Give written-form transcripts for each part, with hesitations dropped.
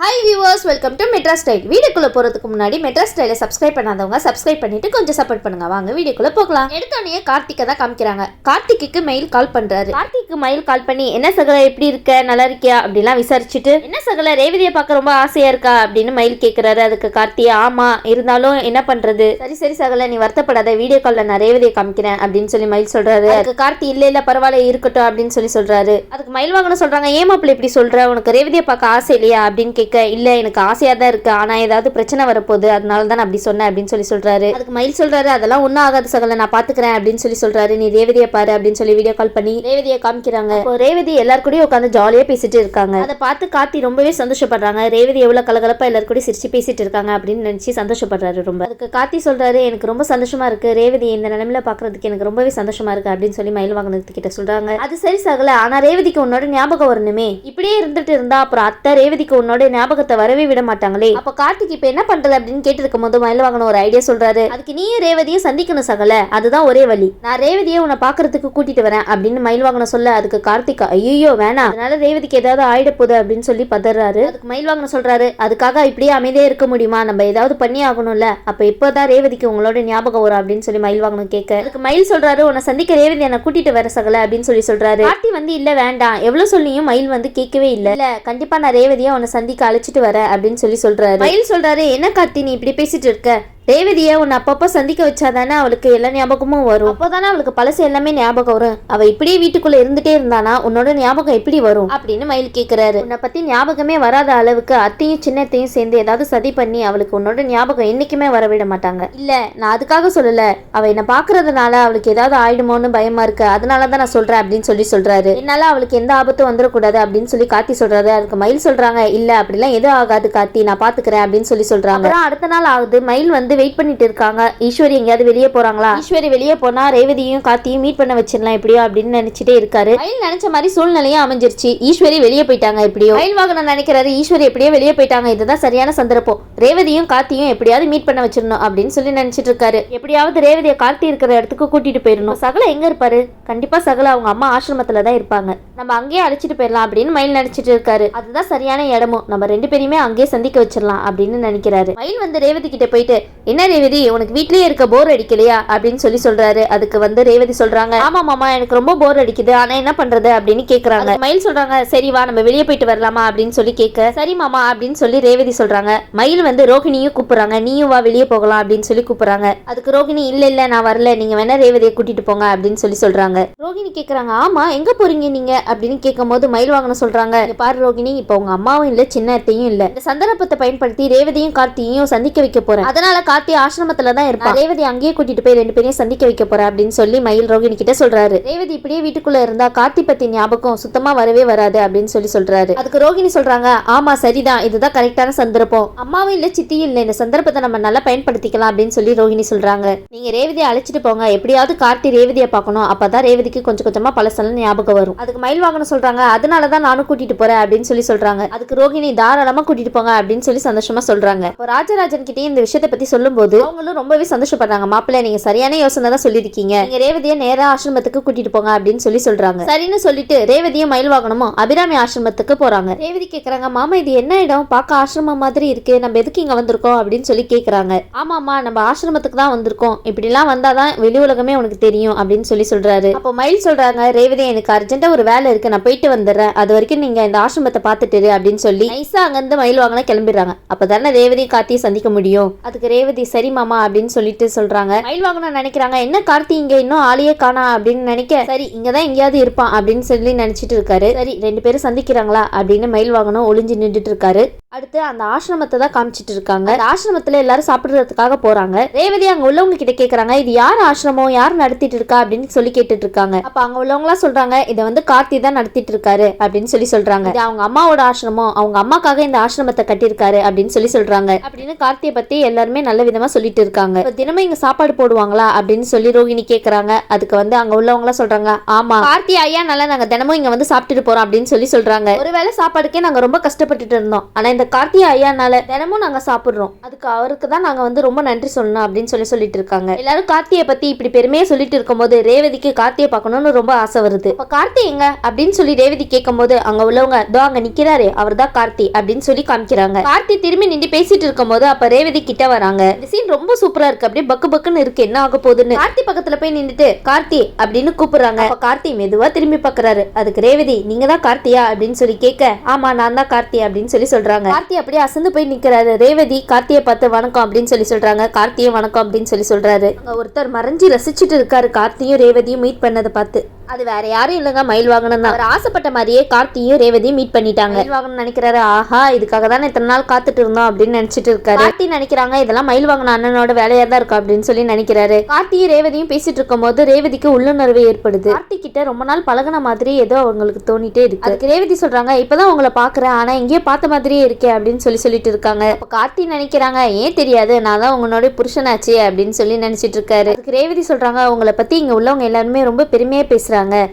Hi viewers, welcome to metro style. வீடியோக்குள்ள போறதுக்கு முன்னாடி மெட்ரா ஸ்டைலை சப்ஸ்கிரைப் பண்ணாதவங்க சப்ஸ்கிரைப் பண்ணிட்டு கொஞ்சம் சப்போர்ட் பண்ணுங்க. வாங்க வீடியோக்குள்ள போகலாம். எடுத்தோடனே கார்த்திகை தான் காமிக்கிறாங்க. கார்த்திக்கு மெயில் கால் பண்றாரு. கார்த்திக்கு மெயில் கால் பண்ணி என்ன சகல எப்படி இருக்க, நல்லா இருக்கியா அப்படிலாம் விசாரிச்சுட்டு என்ன சகல ரேவதியை பார்க்க ரொம்ப ஆசையா இருக்கா அப்படின்னு மெயில் கேட்கிறாரு. அதுக்கு கார்த்தி ஆமா, இருந்தாலும் என்ன பண்றது, சரி சரி சகல நீ வருத்தப்படாத, வீடியோ கால்ல நான் ரேவதியை காமிக்கிறேன் அப்படின்னு சொல்லி மெயில் சொல்றாரு. அதுக்கு கார்த்தி இல்ல பரவாயில்ல இருக்கட்டும் அப்படின்னு சொல்லி சொல்றாரு. அதுக்கு மெயில் வாங்கணும் சொல்றாங்க. ஏன் மாப்பிள்ள இப்படி சொல்ற, உனக்கு ரேவதியை பார்க்க ஆசை இல்லையா அப்படின்னு இல்ல எனக்கு ஆசையா தான் இருக்கு, ஆனா ஏதாவது பிரச்சனை வரப்போகுது, அதனால தான் அப்படி சொன்னேன் அப்படின்னு சொல்லி சொல்றாரு. அதுக்கு மயில் சொல்றாரு அதெல்லாம் ஒன்னும் ஆகாது சகல, நான் பாத்துக்கிறேன் அப்படின்னு சொல்லி சொல்றாரு. நீ ரேவதியை பாரு அப்படின்னு சொல்லி வீடியோ கால் பண்ணி ரேவதியை காமிக்கிறாங்க. ரேவதி எல்லாரும் கூடயும் உட்காந்து ஜாலியா பேசிட்டு இருக்காங்க. அதை பார்த்து கார்த்தி ரொம்பவே சந்தோஷப்படுறாங்க. ரேவதி எவ்வளவு கலகலப்பா எல்லாரும் கூட சிரிச்சு பேசிட்டு இருக்காங்க அப்படின்னு நினைச்சு சந்தோஷப்படுறாரு ரொம்ப. அதுக்கு கார்த்தி சொல்றாரு எனக்கு ரொம்ப சந்தோஷமா இருக்கு, ரேவதி இந்த நிலைமையில பாக்குறதுக்கு எனக்கு ரொம்பவே சந்தோஷமா இருக்கு அப்படின்னு சொல்லி மயில் வாங்கினது கிட்ட சொல்றாங்க. அது சரி சகல, ஆனா ரேவதிக்கு உன்னோட ஞாபகம் வரணுமே, இப்படியே இருந்துட்டு இருந்தா அப்புறம் அத்தை ரேவதிக்கு உன்னோட ஞாபகத்தை வரவே விட மாட்டாங்களே, அப்ப கார்த்திக் இப்ப என்ன பண்றது அப்படின்னு கேட்டு இருக்கும் போது மயில் வாங்கணும் ஒரு ஐடியா சொல்றாரு. அதுக்கு நீயும் ரேவதியும் சந்திக்கணும் சகல, அதுதான் ஒரே வழி, நான் ரேவதியை உன்னை பாக்குறதுக்கு கூட்டிட்டு வரேன் அப்படின்னு மயில் வாங்கணும் சொல்ல. அதுக்கு கார்த்திக் ஐயோ வேணாம், அதனால ரேவதிக்கு ஏதாவது ஆயிட போகுது அப்படின்னு சொல்லி பதறாரு. அதுக்கு மயில் வாங்கணும் சொல்றாரு அதுக்காக இப்படியே அமைதியே இருக்க முடியுமா, நம்ம ஏதாவது பண்ணி ஆகணும்ல, அப்ப இப்பதான் ரேவதிக்கு உங்களோட ஞாபகம் வரும் அப்படின்னு சொல்லி மயில் வாங்கணும் கேட்க. அதுக்கு மயில் சொல்றாரு உன்னை சந்திக்க ரேவதி என்ன கூட்டிட்டு வர சகல அப்படின்னு சொல்லி சொல்றாரு. கார்த்தி இல்ல வேண்டாம், எவ்வளவு சொல்லியும் மயில் கேட்கவே இல்ல கண்டிப்பா நான் ரேவதியை உன்னை சந்திக்க அழைச்சிட்டு வரேன் அப்படின்னு சொல்லி சொல்றாரு. மயில் சொல்றாரு என்ன கார்த்தி நீ இப்படி பேசிட்டு இருக்க, ரேவதியை உன்னை அப்பப்போ சந்திக்க வச்சாதானே அவளுக்கு எல்லா ஞாபகமும் வரும், அப்போதானே அவளுக்கு பழசு எல்லாமே ஞாபகம் வரும், அவ இப்படியே வீட்டுக்குள்ள இருந்துட்டே இருந்தானா உன்னோட ஞாபகம் எப்படி வரும் அப்படின்னு மயில் கேட்கிறாரு. உன்னை பத்தி ஞாபகமே வராத அளவுக்கு அத்தையும் சின்னத்தையும் சேர்ந்து ஏதாவது சதி பண்ணி அவளுக்கு உன்னோட ஞாபகம் என்னைக்குமே வரவிட மாட்டாங்க. இல்ல நான் அதுக்காக சொல்லல, அவ என்ன பாக்குறதுனால அவளுக்கு ஏதாவது ஆயிடுமோன்னு பயமா இருக்கு, அதனாலதான் நான் சொல்றேன் அப்படின்னு சொல்லி சொல்றாரு. என்னால அவளுக்கு எந்த ஆபத்தும் வந்துடக்கூடாது அப்படின்னு சொல்லி கார்த்தி சொல்றாரு. அதுக்கு மயில் சொல்றாங்க இல்ல அப்படிலாம் எதுவும் ஆகாது கார்த்தி, நான் பாத்துக்கிறேன் அப்படின்னு சொல்லி சொல்றாங்க. அடுத்த நாள் ஆகுது. மயில் வெயிட் பண்ணிட்டு இருக்காங்க. ஈஸ்வரி எங்கேயாவது வெளியே போறாங்களா, ஈஸ்வரி வெளியே போனா ரேவதியும் கார்த்தியும் மீட் பண்ண வச்சிடலாம் எப்படியோ அப்படின்னு நினைச்சிட்டே இருக்காரு. மயில் நினைச்ச மாதிரி சூழ்நிலையும் அமைஞ்சிருச்சு. ஈஸ்வரி வெளியே போயிட்டாங்க எப்படியோ. மயில் வாகனம் நினைக்கிறாரு ஈஸ்வரி எப்படியோ வெளியே போயிட்டாங்க, இதுதான் சரியான சந்தர்ப்பம், ரேவதியும் கார்த்தியும் எப்படியாவது மீட் பண்ண வச்சிடணும் அப்படின்னு சொல்லி நினைச்சிட்டு இருக்காரு. எப்படியாவது ரேவதியை கார்த்தி இருக்கிற இடத்துக்கு கூட்டிட்டு போயிடணும். சகல எங்க இருப்பாரு, கண்டிப்பா சகல அவங்க அம்மா ஆசிரமத்துல தான் இருப்பாங்க, நம்ம அங்கேயே அழைச்சிட்டு போயிடலாம் அப்படின்னு மயில் நினைச்சிட்டு இருக்காரு. அதுதான் சரியான இடமும், நம்ம ரெண்டு பேருமே அங்கேயே சந்திக்க வச்சிடலாம் அப்படின்னு நினைக்கிறாரு. மயில் ரேவதி கிட்ட போயிட்டு என்ன ரேவதி உனக்கு வீட்லயே இருக்க போர் அடிக்கலையா அப்படின்னு சொல்லி சொல்றாரு. அதுக்கு ரேவதி சொல்றாங்க ஆமா மாமா எனக்கு ரொம்ப போர் அடிக்குது, ஆனா என்ன பண்றது அப்படின்னு கேக்குறாங்க. மயில் சொல்றாங்க சரி வா நம்ம வெளியே போயிட்டு வரலாமா அப்படின்னு சொல்லி கேட்க சரி மாமா அப்படின்னு சொல்லி ரேவதி சொல்றாங்க. மயில் ரோகிணியும் கூப்பிடுறாங்க, நீயும் வா வெளியே போகலாம் அப்படின்னு சொல்லி கூப்பிடுறாங்க. அதுக்கு ரோகிணி இல்ல நான் வரல, நீங்க வேணா ரேவதியை கூட்டிட்டு போங்க அப்படின்னு சொல்லி சொல்றாங்க. ரோகிணி கேக்குறாங்க ஆமா எங்க போறீங்க நீங்க அப்படின்னு கேட்கும் போது மயில் வாங்கணும் சொல்றாங்க பாரு ரோகிணி, இப்ப உங்க அம்மாவும் இல்ல சின்ன அத்தையும் இல்ல, இந்த சந்தர்ப்பத்தை பயன்படுத்தி ரேவதியும் கார்த்தியையும் சந்திக்க வைக்க போறேன், அதனால கார்த்தி ஆசிரமத்துல தான் இருப்பா, ரேவதி அங்கேயே கூட்டிட்டு போய் ரெண்டு பேரையும் சந்திக்க வைக்க போற அப்படின்னு சொல்லி மயில் ரோகிணி கிட்ட சொல்றாரு. ரேவதி இப்படியே வீட்டுக்குள்ள இருந்தா கார்த்தி பத்தி ஞாபகம் சுத்தமா வரவே வராது அப்படின்னு சொல்லி சொல்றாரு. அதுக்கு ரோகிணி சொல்றாங்க ஆமா சரிதான், இதுதான் கரெக்டான சந்தர்ப்பம், அம்மாவும் இல்ல சித்தியும் இல்ல, இந்த சந்தர்ப்பத்தை நம்ம நல்லா பயன்படுத்திக்கலாம் அப்படின்னு சொல்லி ரோகிணி சொல்றாங்க. நீங்க ரேவதியை அழைச்சிட்டு போங்க, எப்படியாவது கார்த்தி ரேவதியை பார்க்கணும், அப்பதான் ரேவதிக்கு கொஞ்சம் கொஞ்சமா பழசெல்லாம் ஞாபகம் வரும். அதுக்கு மயில் வாங்கணும் சொல்றாங்க அதனாலதான் நானும் கூட்டிட்டு போறேன் அப்படின்னு சொல்லி சொல்றாங்க. அதுக்கு ரோகிணி தாராளமா கூட்டிட்டு போங்க அப்படின்னு சொல்லி சந்தோஷமா சொல்றாங்க. ராஜராஜன் கிட்டே இந்த விஷயத்தை பத்தி சொல்லும் போது அவங்களும் ரொம்பவே சந்தோஷப்படுறாங்க. மாப்பிள்ளை நீங்க சரியான யோசனை தான் சொல்லிருக்கீங்க, நீங்க ரேவதியை நேரா ஆசிரமத்துக்கு கூட்டிட்டு போங்க அப்படின்னு சொல்லி சொல்றாங்க. சரின்னு சொல்லிட்டு ரேவதியும் மயில் வாகனமும் அபிராமி ஆசிரமத்துக்கு போறாங்க. ரேவதி கேக்குறாங்க மாமா இது என்ன இடம், பார்க்க ஆசிரமம் மாதிரி இருக்கு, நம்ம எதுக்கு இங்க வந்திருக்கோம் அப்படின்னு சொல்லி கேக்குறாங்க. ஆமாமா நம்ம ஆசிரமத்துக்கு தான் வந்திருக்கோம், இப்படி எல்லாம் வந்தாதான் வெளி உலகமே உனக்கு தெரியும் அப்படின்னு சொல்லி சொல்றாரு. அப்போ மயில் சொல்றாங்க ரேவதி எனக்கு அர்ஜென்ட்டா ஒரு வேலை இருக்கு, நான் போயிட்டு வந்துடுறேன், அது வரைக்கும் நீங்க இந்த ஆசிரமத்தை பார்த்துட்டு அப்படின்னு சொல்லி நைஸா அங்கிருந்து மயில் வாகனம் கிளம்பிடுறாங்க. அப்பதானே ரேவதி கார்த்தியை சந்திக்க முடியும். அதுக்கு ரேவதி சரி மாமா அப்படின்னு சொல்லிட்டு சொல்றாங்க. மயில் வாகனம் நினைக்கிறாங்க என்ன கார்த்தி இங்க இன்னும் ஆளையே காணா அப்படின்னு நினைக்க சரி இங்கதான் எங்கேயாவது இருப்பான் அப்படின்னு சொல்லி நினைச்சிட்டு இருக்காரு. சரி ரெண்டு பேரும் சந்திக்கிறாங்களா அப்படின்னு மயில் வாகனம் ஒளிஞ்சு நின்றுட்டு இருக்காரு. அடுத்து அந்த ஆசிரமத்தை தான் காமிச்சிட்டு இருக்காங்க. அந்த ஆசிரமத்துல எல்லாரும் சாப்பிடுறதுக்காக போறாங்க. ரேவதி அங்க உள்ளவங்க கிட்ட கேக்குறாங்க இது யார் ஆசிரமம், யார் நடத்திட்டு இருக்கா அப்படின்னு சொல்லி கேட்டுட்டு இருக்காங்க. அப்ப அங்க உள்ளவங்களா சொல்றாங்க இதை கார்த்தி தான் நடத்திட்டு இருக்காரு அப்படின்னு சொல்லி சொல்றாங்க. இது அவங்க அம்மாவோட ஆசிரமம், அவங்க அம்மாக்காக இந்த ஆசிரமத்தை கட்டியிருக்காரு அப்படின்னு சொல்லி சொல்றாங்க. அப்படின்னு கார்த்தியை பத்தி எல்லாருமே நல்ல விதமா சொல்லிட்டு இருக்காங்க. தினமும் இங்க சாப்பாடு போடுவாங்களா அப்படின்னு சொல்லி ரோகிணி கேக்குறாங்க. அதுக்கு அங்க உள்ளவங்களா சொல்றாங்க ஆமா கார்த்தி ஐயா நல்லா நாங்க தினமும் இங்க சாப்பிட்டுட்டு போறோம் அப்படின்னு சொல்லி சொல்றாங்க. ஒருவேளை சாப்பாடுக்கே நாங்க ரொம்ப கஷ்டப்பட்டுட்டு இருந்தோம், ஆனா இந்த கார்த்தி ஐயானால தினமும் நாங்க சாப்பிடுறோம், அதுக்கு அவருக்கு தான் நாங்க வந்து ரொம்ப நன்றி சொல்லணும் அப்படின்னு சொல்லிட்டு இருக்காங்க. எல்லாரும் கார்த்தியை பத்தி இப்படி பெருமையா சொல்லிட்டு இருக்கும்போது ரேவதிக்கு கார்த்தியை பார்க்கணும்னு ரொம்ப ஆசை வருது. அப்ப கார்த்தி எங்க அப்படின்னு சொல்லி ரேவதி கேட்கும் போது அங்க உள்ளவங்க தோ அங்க நிக்கிறாரு அவர் தான் கார்த்தி அப்படின்னு சொல்லி காமிக்கிறாங்க. கார்த்தி திரும்பி நின்று பேசிட்டு இருக்கும் போது அப்ப ரேவதி கிட்ட வராங்க. இந்த சீன் ரொம்ப சூப்பரா இருக்கு, அப்படியே பக்கு பக்குன்னு இருக்கு, என்ன ஆக போகுதுன்னு. கார்த்தி பக்கத்துல போய் நின்னுட்டு கார்த்தி அப்படின்னு கூப்பிடுறாங்க. அப்ப கார்த்தி மெதுவா திரும்பி பாக்குறாரு. அதுக்கு ரேவதி நீங்க தான் கார்த்தியா அப்படின்னு சொல்லி கேட்க ஆமா நான் தான் கார்த்தி அப்படின்னு சொல்லி சொல்றாங்க. கார்த்தி அப்படியே அசந்து போய் நிக்கிறாரு. ரேவதி கார்த்தியை பார்த்து வணக்கம் அப்படின்னு சொல்லி சொல்றாங்க. கார்த்தியும் வணக்கம் அப்படின்னு சொல்லி சொல்றாரு. ஒருத்தர் மறைஞ்சு ரசிச்சுட்டு இருக்காரு கார்த்தியும் ரேவதியும் மீட் பண்ணதை பார்த்து. அது வேற யாரும் இல்லைங்க, மயில் வாகனம் தான். அவர் ஆசைப்பட்ட மாதிரியே கார்த்தியும் ரேவதியும் மீட் பண்ணிட்டாங்க. மயில் வாகனம் நினைக்கிறாரு ஆஹா இதுக்காக தானே இத்தனை நாள் காத்துட்டு இருந்தோம் அப்படின்னு நினைச்சிட்டு இருக்காரு. கார்த்தி நினைக்கிறாங்க இதெல்லாம் மயில் வாகனம் அண்ணனோட வேலையா தான் இருக்கும் அப்படின்னு சொல்லி நினைக்கிறாரு. கார்த்தியும் ரேவதியும் பேசிட்டு இருக்கும் போது ரேவதிக்கு உள்ளுணர்வு ஏற்படுது. கார்த்தி கிட்ட ரொம்ப நாள் பழகின மாதிரி ஏதோ அவங்களுக்கு தோணிட்டே இருக்கு. அதுக்கு ரேவதி சொல்றாங்க இப்பதான் உங்களை பாக்குறேன், ஆனா எங்கேயோ பார்த்த மாதிரியே இருக்கே அப்படின்னு சொல்லிட்டு இருக்காங்க. அப்ப கார்த்தி நினைக்கிறாங்க ஏன் தெரியாது, நான் தான் உங்களோட புருஷனாச்சு அப்படின்னு சொல்லி நினைச்சிட்டு இருக்காரு. அதுக்கு ரேவதி சொல்றாங்க உங்களை பத்தி இங்க உள்ளவங்க எல்லாருமே ரொம்ப பெருமையா பேசுறாங்க,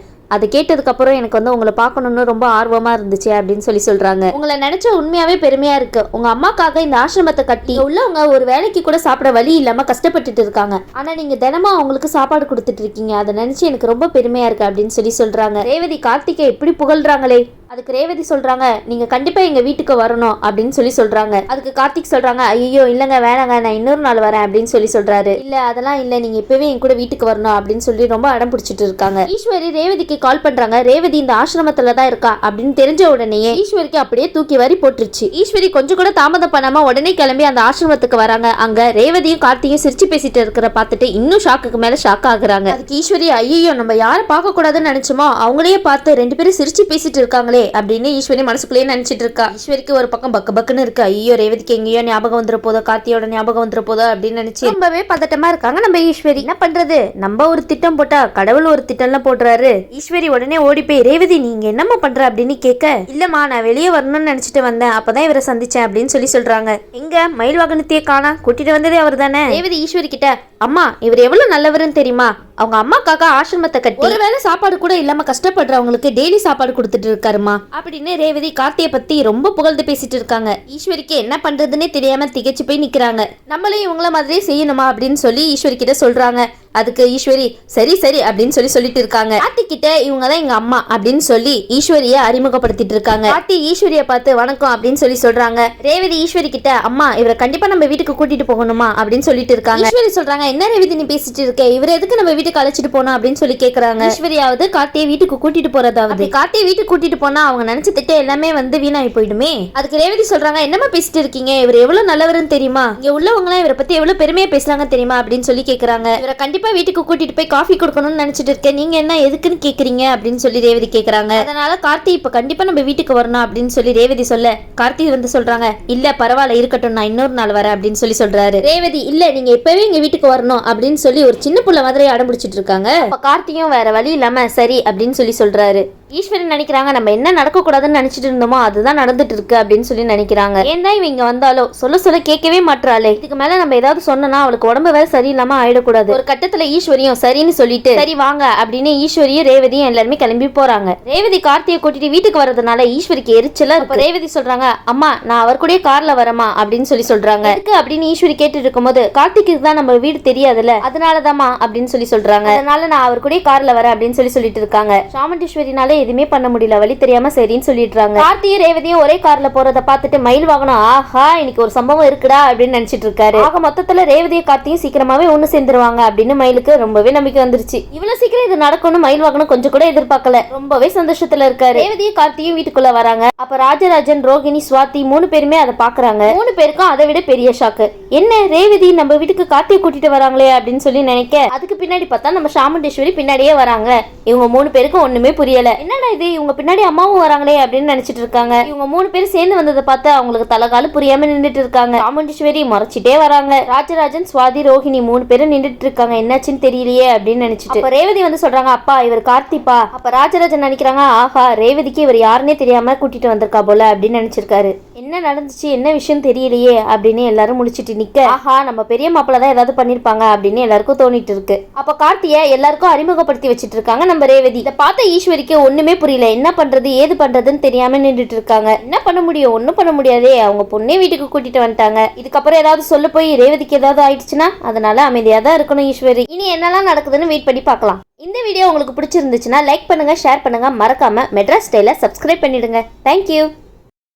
அதை கேட்டதுக்கு அப்புறம் எனக்கு வந்து உங்களை பார்க்கணும்னு ரொம்ப ஆர்வமா இருந்துச்சு அப்படின்னு சொல்லி சொல்றாங்க. உங்களை நினைச்ச உண்மையாவே பெருமையா இருக்கு. உங்க அம்மாக்காக இந்த ஆசிரமத்தை கட்டி உள்ளவங்க ஒரு வேலைக்கு கூட சாப்பிட வழி இல்லாம கஷ்டப்பட்டுட்டு இருக்காங்க, ஆனா நீங்க தினமும் அவங்களுக்கு சாப்பாடு கொடுத்துட்டு இருக்கீங்க, அதை நினைச்சு எனக்கு ரொம்ப பெருமையா இருக்கு அப்படின்னு சொல்லி சொல்றாங்க. ரேவதி கார்த்திகை எப்படி புகழ்றாங்களே. அதுக்கு ரேவதி சொல்றாங்க நீங்க கண்டிப்பா எங்க வீட்டுக்கு வரணும் அப்படின்னு சொல்லி சொல்றாங்க. அதுக்கு கார்த்திக் சொல்றாங்க ஐயோ இல்லங்க வேணாங்க நான் இன்னொரு நாள் வரேன் அப்படின்னு சொல்லி சொல்றாரு. இல்ல அதெல்லாம் இல்ல நீங்க இப்பவே என் கூட வீட்டுக்கு வரணும் அப்படின்னு சொல்லி ரொம்ப அடம் பிடிச்சிட்டு இருக்காங்க. ஈஸ்வரி ரேவதிக்கு கால் பண்றாங்க. ரேவதி இந்த ஆசிரமத்துல தான் இருக்கா அப்படின்னு தெரிஞ்ச உடனேயே ஈஸ்வரிக்கு அப்படியே தூக்கி வாரி போட்டுருச்சு. ஈஸ்வரி கொஞ்சம் கூட தாமதம் பண்ணாம உடனே கிளம்பி அந்த ஆசிரமத்துக்கு வராங்க. அங்க ரேவதியும் கார்த்தியும் சிரிச்சு பேசிட்டு இருக்கிற பார்த்துட்டு இன்னும் ஷாக்குக்கு மேல ஷாக் ஆகுறாங்க. அதுக்கு ஈஸ்வரி ஐயோ நம்ம யாரை பார்க்க கூடாதுன்னு நினைச்சோமோ அவங்களையே பார்த்து ரெண்டு பேரும் சிரிச்சு பேசிட்டு இருக்காங்களே அப்படின்னு ஈஸ்வரி மனசுக்குள்ளேயே நினைச்சிட்டு இருக்கா. ஈஸ்வரிக்கு ஒரு பக்கம் பக்கு பக்குன்னு இருக்கு. ஐயோ ரேவதிக்கு எங்கேயோ ஞாபகம் வந்துட போதோ, கார்த்தியோட ஞாபகம் வந்துட போதோ அப்படின்னு நினைச்சு ரொம்பவே பதட்டமா இருக்காங்க நம்ம ஈஸ்வரி. என்ன பண்றது, நம்ம ஒரு திட்டம் போட்டா கடவுள் ஒரு திட்டம்லாம் போடுறாரு. ஈஸ்வரி உடனே ஓடி போய் ரேவதி நீங்க என்னம்மா பண்ற அப்படின்னு கேட்க இல்லம்மா நான் வெளியே வரணும்னு நினைச்சிட்டு வந்தேன், அப்பதான் இவரை சந்திச்சேன் அப்படின்னு சொல்லி சொல்றாங்க. எங்க மயில் வாகனத்தையே காணா, கூட்டிட்டு வந்ததே அவர் தானே. ரேவதி ஈஸ்வரி கிட்ட அம்மா இவர் எவ்வளவு நல்லவருன்னு தெரியுமா, அவங்க அம்மாக்காக ஆசிரமத்தை கட்டி ஒருவேளை சாப்பாடு கூட இல்லாம கஷ்டப்படுறவங்களுக்கு டெய்லி சாப்பாடு கொடுத்துட்டு இருக்காருமா அப்படின்னு ரேவதி கார்த்தியை பத்தி ரொம்ப புகழ்ந்து பேசிட்டு இருக்காங்க. ஈஸ்வரிக்கு என்ன பண்றதுன்னே தெரியாம திகைச்சு போய் நிக்கிறாங்க. நம்மளும் இவங்கள மாதிரியே செய்யணுமா அப்படின்னு சொல்லி ஈஸ்வரி கிட்ட சொல்றாங்க. அதுக்கு ஈஸ்வரி சரி சரி அப்படின்னு சொல்லிட்டு இருக்காங்க. கார்த்தி கிட்ட இவங்க தான் எங்க அம்மா அப்படின்னு சொல்லி ஈஸ்வரிய அறிமுகப்படுத்திட்டு இருக்காங்க. கார்த்தி ஈஸ்வரிய பார்த்து வணக்கம் அப்படின்னு சொல்லி சொல்றாங்க. ரேவதி ஈஸ்வரி கிட்ட அம்மா இவரை கண்டிப்பா நம்ம வீட்டுக்கு கூட்டிட்டு போகணுமா அப்படின்னு சொல்லிட்டு இருக்காங்க. ஈஸ்வரி சொல்றாங்க என்ன ரேவதி நீ பேசிட்டு இருக்க, இவரை எதுக்கு நம்ம வீட்டுக்கு அழைச்சிட்டு போனோம் அப்படின்னு சொல்லி கேக்குறாங்க. ஈஸ்வரியாவது கார்த்தியை வீட்டுக்கு கூட்டிட்டு போறதாவது, கார்த்தியை வீட்டுக்கு கூட்டிட்டு போனா அவங்க நினைச்ச திட்டம் எல்லாமே வந்து வீணாகி போயிடுமே. அதுக்கு ரேவதி சொல்றாங்க என்னமா பேசிட்டு இருக்கீங்க, இவர் எவ்வளவு நல்லவருன்னு தெரியுமா, இங்க உள்ளவங்க எல்லாம் இவரை பத்தி எவ்வளவு பெருமையா பேசுறாங்க தெரியுமா அப்படின்னு சொல்லி கேக்குறாங்க. இவரை கண்டிப்பா வீட்டுக்கு கூட்டிட்டு போய் காஃபி கொடுக்கணும்னு நினைச்சிட்டு இருக்கேன், நீங்க என்ன எதுக்குன்னு கேக்குறீங்க அப்படின்னு சொல்லி ரேவதி கேக்குறாங்க. அதனால கார்த்தி இப்ப கண்டிப்பா நம்ம வீட்டுக்கு வரணும் அப்படின்னு சொல்லி ரேவதி சொல்ல கார்த்தி வந்து சொல்றாங்க இல்ல பரவாயில்ல இருக்கட்டும் நான் இன்னொரு நாள் வரேன் அப்படின்னு சொல்லி சொல்றாரு. ரேவதி இல்ல நீங்க இப்பவே எங்க வீட்டுக்கு வரணும் அப்படின்னு சொல்லி ஒரு சின்ன புள்ள மாதிரி அடம்பிடிச்சிட்டு இருக்காங்க. கார்த்தியும் வேற வழி இல்லாம சரி அப்படின்னு சொல்லி சொல்றாரு. ஈஸ்வரி நினைக்கிறாங்க நம்ம என்ன நடக்க கூடாதுன்னு நினைச்சிட்டு இருந்தோமோ அதுதான் நடந்துட்டு இருக்கு அப்படின்னு சொல்லி நினைக்கிறாங்க. ஏன்தான் இவங்க வந்தாலும் சொல்ல கேட்கவே மாட்டாளே, இதுக்கு மேல நம்ம ஏதாவது சொன்னா அவளுக்கு உடம்பு வேற சரியில்லாம ஆயிடக்கூடாது. ஒரு கட்டத்துல ஈஸ்வரியும் சரின்னு சொல்லிட்டு சரி வாங்க அப்படின்னு ஈஸ்வரியும் ரேவதியும் எல்லாருமே கிளம்பி போறாங்க. ரேவதி கார்த்தியை கூட்டிட்டு வீட்டுக்கு வரதுனால ஈஸ்வரிக்கு எரிச்சலா இருக்கு. ரேவதி சொல்றாங்க அம்மா நான் அவர் கூட கார்ல வரமா அப்படின்னு சொல்லி சொல்றாங்க. எதுக்கு அப்படின்னு ஈஸ்வரி கேட்டு இருக்கும்போது கார்த்திக்கு தான் நம்ம வீடு தெரியாதுல்ல அதனாலதாமா அப்படின்னு சொல்லி சொல்றாங்க. அதனால நான் அவர் கூட கார்ல வரேன் அப்படின்னு சொல்லிட்டு இருக்காங்க. சாமுண்டீஸ்வரினாலே எதுவுமே பண்ண முடியல, வழி தெரியாம சரின்னு சொல்லிடுறாங்க. கார்த்தியும் ரேவதியும் ஒரே கார்ல போறத பார்த்துட்டு மயில் வாகனம் ஆஹா இன்னைக்கு ஒரு சம்பவம் இருக்குடா அப்படின்னு நினைச்சிட்டு இருக்காரு. ஆக மொத்தத்துல ரேவதியும் கார்த்தியும் சீக்கிரமாவே ஒண்ணு சேர்ந்துருவாங்க அப்படின்னு மயிலுக்கு ரொம்பவே நம்பிக்கை வந்துருச்சு. இவ்வளவு சீக்கிரம் இது நடக்கும்னு மயில் வாகனம் கொஞ்சம் கூட எதிர்பார்க்கல, ரொம்பவே சந்தோஷத்துல இருக்காரு. ரேவதியும் கார்த்தியும் வீட்டுக்குள்ள வராங்க. அப்ப ராஜராஜன் ரோகிணி சுவாதி 3 பேருமே அதை பாக்குறாங்க. 3 பேருக்கும் அதை விட பெரிய ஷாக்கு. என்ன ரேவதி நம்ம வீட்டுக்கு கார்த்தியை கூட்டிட்டு வராங்களே அப்படின்னு சொல்லி நினைக்க அதுக்கு பின்னாடி பார்த்தா நம்ம சாமுண்டீஸ்வரி பின்னாடியே வராங்க. இவங்க 3 பேருக்கும் ஒண்ணுமே புரியல. என்னடா இது இவங்க பின்னாடி அம்மாவும் வராங்களே அப்படின்னு நினைச்சிட்டு இருக்காங்க. இவங்க 3 பேரும் சேர்ந்து வந்ததை பார்த்து அவங்களுக்கு தலைகால புரியாம நின்றுட்டு இருக்காங்க. சாமுண்டீஸ்வரி மறைச்சிட்டே வராங்க. ராஜராஜன் சுவாதி ரோஹிணி 3 பேரும் நின்றுட்டு இருக்காங்க. என்னாச்சுன்னு தெரியலையே அப்படின்னு நினைச்சிட்டு அப்ப ரேவதி வந்து சொல்றாங்க அப்பா இவர் கார்த்திப்பா. அப்ப ராஜராஜன் நினைக்கிறாங்க ஆஹா ரேவதிக்கு இவர் யாருன்னே தெரியாம கூட்டிட்டு வந்திருக்கா போல அப்படின்னு நினைச்சிருக்காரு. என்ன என்ன நடந்துச்சு என்ன விஷயம் தெரியலையே அப்படின்னு எல்லாரும் முடிச்சிட்டு நிக்க ஆஹா நம்ம பெரிய மாப்பிள்ள தான் ஏதாவது பண்ணிருப்பாங்க அப்படின்னு எல்லாருக்கும் தோணிட்டு இருக்கு. அப்ப கார்த்தியை எல்லாருக்கும் அறிமுகப்படுத்தி வச்சிட்டு இருக்காங்க நம்ம ரேவதி. இதை பார்த்த ஈஸ்வரிக்கு ஒண்ணுமே புரியல, என்ன பண்றது ஏது பண்றதுன்னு தெரியாம நின்றுட்டு இருக்காங்க. என்ன பண்ண முடியும், ஒன்னும் பண்ண முடியாதே, அவங்க பொண்ணே வீட்டுக்கு கூட்டிட்டு வந்துட்டாங்க. இதுக்கப்புறம் ஏதாவது சொல்ல போய் ரேவதிக்கு ஏதாவது ஆயிடுச்சுன்னா அதனால அமைதியா தான் இருக்கணும் ஈஸ்வரி. இனி என்னெல்லாம் நடக்குதுன்னு வெயிட் பண்ணி பார்க்கலாம். இந்த வீடியோ உங்களுக்கு பிடிச்சிருந்துச்சுன்னா லைக் பண்ணுங்க, ஷேர் பண்ணுங்க, மறக்காம மெட்ராஸ் ஸ்டைலை சப்ஸ்கிரைப் பண்ணிடுங்க. தேங்க்யூ.